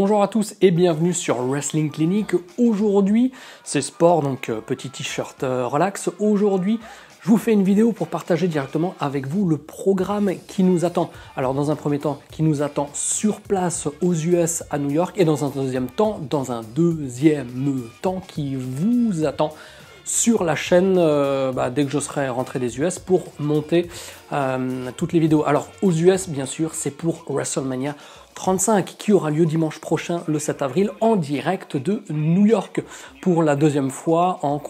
Bonjour à tous et bienvenue sur Wrestling Clinic. Aujourd'hui, c'est sport, donc petit t-shirt relax. Aujourd'hui, je vous fais une vidéo pour partager directement avec vous le programme qui nous attend. Alors dans un premier temps, qui nous attend sur place aux US à New York et dans un deuxième temps, qui vous attend sur la chaîne dès que je serai rentré des US pour monter toutes les vidéos. Alors aux US, bien sûr, c'est pour WrestleMania 35 qui aura lieu dimanche prochain, le 7 avril, en direct de New York pour la deuxième fois en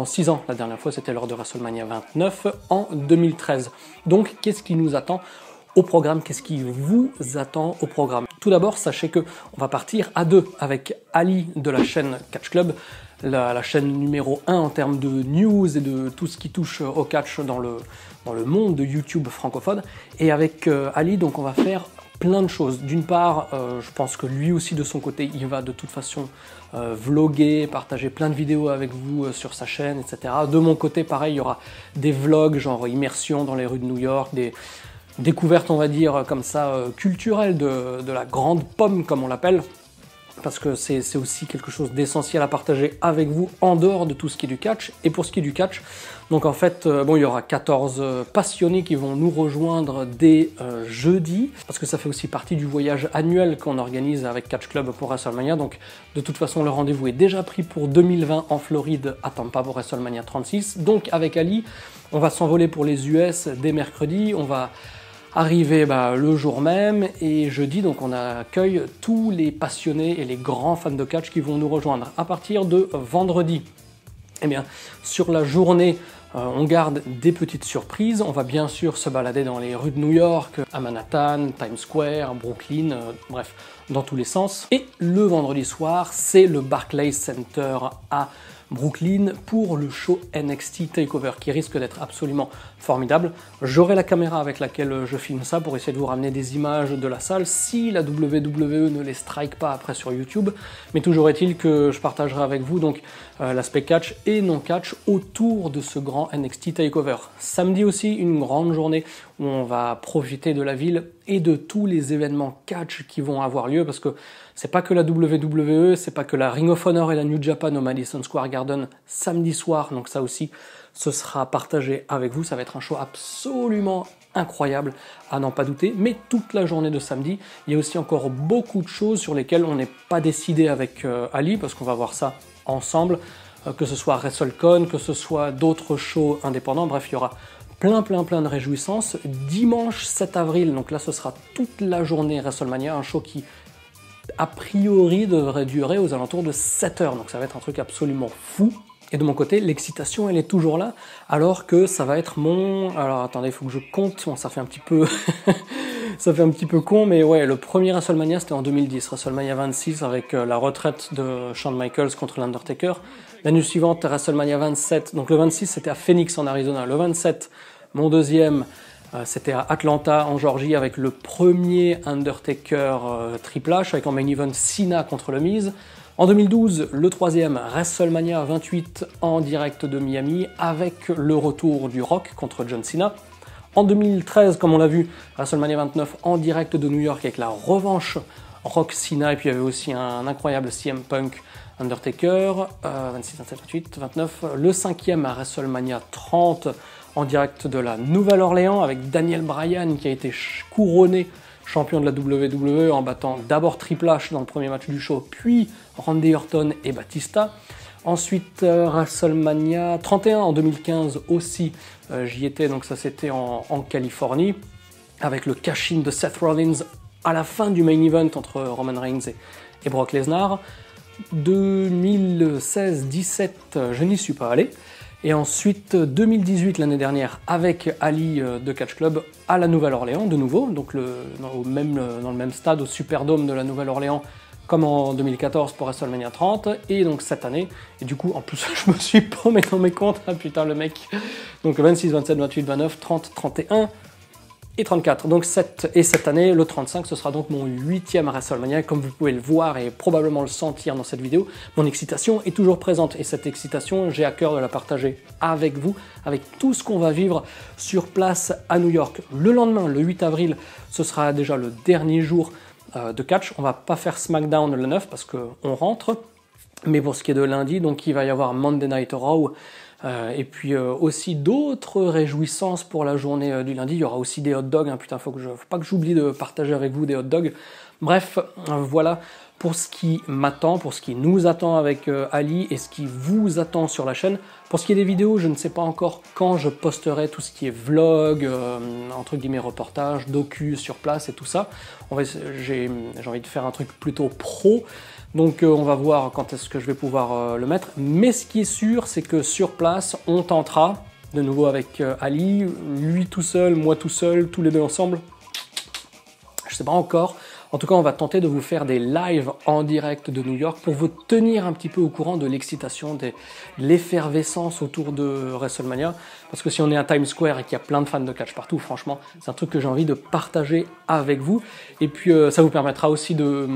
6 ans. La dernière fois, c'était lors de WrestleMania 29 en 2013. Donc, qu'est-ce qui nous attend au programme? Qu'est-ce qui vous attend au programme? Tout d'abord, sachez que on va partir à deux avec Ali de la chaîne Catch Club, la chaîne numéro 1 en termes de news et de tout ce qui touche au catch dans le monde de YouTube francophone. Et avec Ali, donc on va faire plein de choses. D'une part, je pense que lui aussi de son côté, il va de toute façon vlogger, partager plein de vidéos avec vous sur sa chaîne, etc. De mon côté, pareil, il y aura des vlogs, genre immersion dans les rues de New York, des découvertes, on va dire, comme ça, culturelles de la grande pomme, comme on l'appelle, parce que c'est aussi quelque chose d'essentiel à partager avec vous en dehors de tout ce qui est du catch. Et pour ce qui est du catch, donc en fait, il y aura 14 passionnés qui vont nous rejoindre dès jeudi, parce que ça fait aussi partie du voyage annuel qu'on organise avec Catch Club pour WrestleMania. Donc de toute façon, le rendez-vous est déjà pris pour 2020 en Floride à Tampa pour WrestleMania 36. Donc avec Ali, on va s'envoler pour les US dès mercredi, on va arrivé le jour même, et jeudi donc on accueille tous les passionnés et les grands fans de catch qui vont nous rejoindre. À partir de vendredi, eh bien, sur la journée, on garde des petites surprises. On va bien sûr se balader dans les rues de New York, à Manhattan, Times Square, Brooklyn, bref, dans tous les sens. Et le vendredi soir, c'est le Barclays Center à Brooklyn pour le show NXT TakeOver qui risque d'être absolument formidable. J'aurai la caméra avec laquelle je filme ça pour essayer de vous ramener des images de la salle si la WWE ne les strike pas après sur YouTube, mais toujours est-il que je partagerai avec vous donc l'aspect catch et non catch autour de ce grand NXT TakeOver. Samedi aussi, une grande journée où on va profiter de la ville et de tous les événements catch qui vont avoir lieu, parce que c'est pas que la WWE, c'est pas que la Ring of Honor et la New Japan au Madison Square Garden samedi soir, donc ça aussi, ce sera partagé avec vous. Ça va être un show absolument incroyable, à n'en pas douter. Mais toute la journée de samedi, il y a aussi encore beaucoup de choses sur lesquelles on n'est pas décidé avec Ali, parce qu'on va voir ça ensemble, que ce soit WrestleCon, que ce soit d'autres shows indépendants, bref, il y aura plein de réjouissances. Dimanche 7 avril, donc là ce sera toute la journée WrestleMania, un show qui a priori devrait durer aux alentours de 7 heures, donc ça va être un truc absolument fou. Et de mon côté, l'excitation, elle est toujours là, alors que ça va être mon... Alors attendez, il faut que je compte, bon, ça fait un petit peu... ça fait un petit peu con, mais ouais, le premier WrestleMania, c'était en 2010, WrestleMania 26, avec la retraite de Shawn Michaels contre l'Undertaker. L'année suivante, WrestleMania 27, donc le 26, c'était à Phoenix, en Arizona. Le 27, mon deuxième, c'était à Atlanta, en Georgie, avec le premier Undertaker Triple H, avec en main event Cena contre le Miz. En 2012, le troisième, WrestleMania 28 en direct de Miami, avec le retour du Rock contre John Cena. En 2013, comme on l'a vu, WrestleMania 29 en direct de New York avec la revanche Rock-Cena, et puis il y avait aussi un incroyable CM Punk Undertaker, 26, 27, 28, 29. Le cinquième à WrestleMania 30 en direct de la Nouvelle-Orléans avec Daniel Bryan qui a été couronné champion de la WWE en battant d'abord Triple H dans le premier match du show, puis Randy Orton et Batista. Ensuite, WrestleMania 31 en 2015 aussi, j'y étais, donc ça c'était en Californie, avec le cash-in de Seth Rollins à la fin du main event entre Roman Reigns et Brock Lesnar. 2016-17, je n'y suis pas allé. Et ensuite, 2018, l'année dernière, avec Ali de Catch Club à la Nouvelle-Orléans, de nouveau, donc dans le même stade, au Superdome de la Nouvelle-Orléans, comme en 2014 pour WrestleMania 30, et donc cette année, et du coup, en plus, je me suis paumé dans mes comptes, ah putain, le mec, donc 26, 27, 28, 29, 30, 31, et 34. Donc cette année, le 35, ce sera donc mon 8e WrestleMania. Comme vous pouvez le voir et probablement le sentir dans cette vidéo, mon excitation est toujours présente. Et cette excitation, j'ai à cœur de la partager avec vous, avec tout ce qu'on va vivre sur place à New York. Le lendemain, le 8 avril, ce sera déjà le dernier jour de catch. On va pas faire SmackDown le 9 parce qu'on rentre. Mais pour ce qui est de lundi, donc il va y avoir Monday Night Raw. Et puis aussi d'autres réjouissances pour la journée du lundi. Il y aura aussi des hot dogs. Hein. Putain, faut pas que j'oublie de partager avec vous des hot dogs. Bref, voilà pour ce qui m'attend, pour ce qui nous attend avec Ali et ce qui vous attend sur la chaîne. Pour ce qui est des vidéos, je ne sais pas encore quand je posterai tout ce qui est vlog, entre guillemets reportage, docu sur place et tout ça. J'ai envie de faire un truc plutôt pro. Donc on va voir quand est-ce que je vais pouvoir le mettre. Mais ce qui est sûr, c'est que sur place, on tentera, de nouveau avec Ali, lui tout seul, moi tout seul, tous les deux ensemble. Je sais pas encore. En tout cas, on va tenter de vous faire des lives en direct de New York pour vous tenir un petit peu au courant de l'excitation, de l'effervescence autour de WrestleMania. Parce que si on est à Times Square et qu'il y a plein de fans de catch partout, franchement, c'est un truc que j'ai envie de partager avec vous. Et puis, ça vous permettra aussi de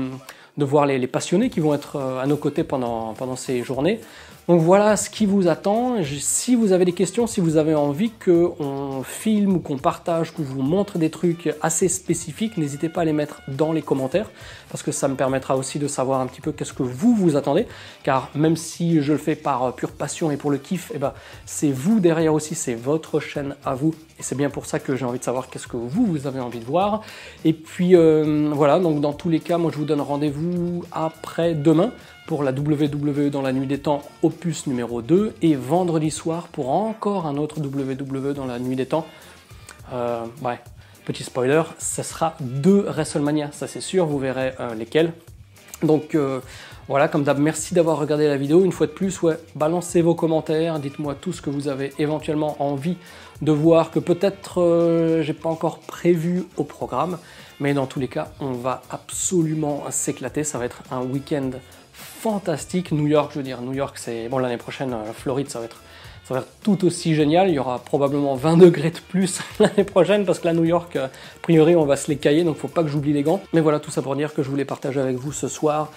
voir les passionnés qui vont être à nos côtés pendant ces journées. Donc voilà ce qui vous attend. Si vous avez des questions, si vous avez envie qu'on filme ou qu'on partage, que je vous montre des trucs assez spécifiques, n'hésitez pas à les mettre dans les commentaires, parce que ça me permettra aussi de savoir un petit peu qu'est-ce que vous attendez, car même si je le fais par pure passion et pour le kiff, eh ben, c'est vous derrière aussi, c'est votre chaîne à vous, et c'est bien pour ça que j'ai envie de savoir qu'est-ce que vous avez envie de voir. Et puis voilà, donc dans tous les cas, moi je vous donne rendez-vous après demain pour la WWE dans la nuit des temps opus numéro 2 et vendredi soir pour encore un autre WWE dans la nuit des temps. Ouais, petit spoiler, ce sera 2 WrestleMania, ça c'est sûr, vous verrez lesquels. Donc voilà, comme d'hab, merci d'avoir regardé la vidéo. Une fois de plus, ouais, balancez vos commentaires, dites-moi tout ce que vous avez éventuellement envie de voir, que peut-être j'ai pas encore prévu au programme, mais dans tous les cas, on va absolument s'éclater. Ça va être un week-end fantastique. New York, je veux dire, New York, c'est bon, l'année prochaine, Floride, ça va être tout aussi génial. Il y aura probablement 20 degrés de plus l'année prochaine, parce que là, New York, a priori, on va se les cailler, donc faut pas que j'oublie les gants. Mais voilà, tout ça pour dire que je voulais partager avec vous ce soir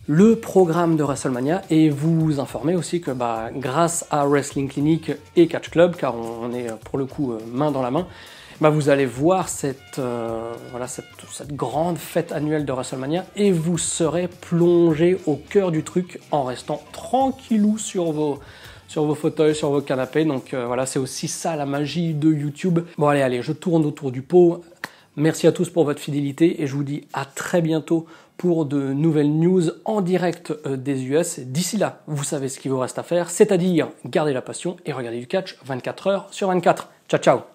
le programme de WrestleMania et vous informer aussi que grâce à Wrestling Clinic et Catch Club, car on est pour le coup main dans la main, vous allez voir cette grande fête annuelle de WrestleMania et vous serez plongé au cœur du truc en restant tranquillou sur vos fauteuils, sur vos canapés. Donc voilà, c'est aussi ça la magie de YouTube. Bon allez, je tourne autour du pot. Merci à tous pour votre fidélité et je vous dis à très bientôt pour de nouvelles news en direct des US. D'ici là, vous savez ce qu'il vous reste à faire, c'est-à-dire garder la passion et regarder du catch 24 heures sur 24. Ciao, ciao!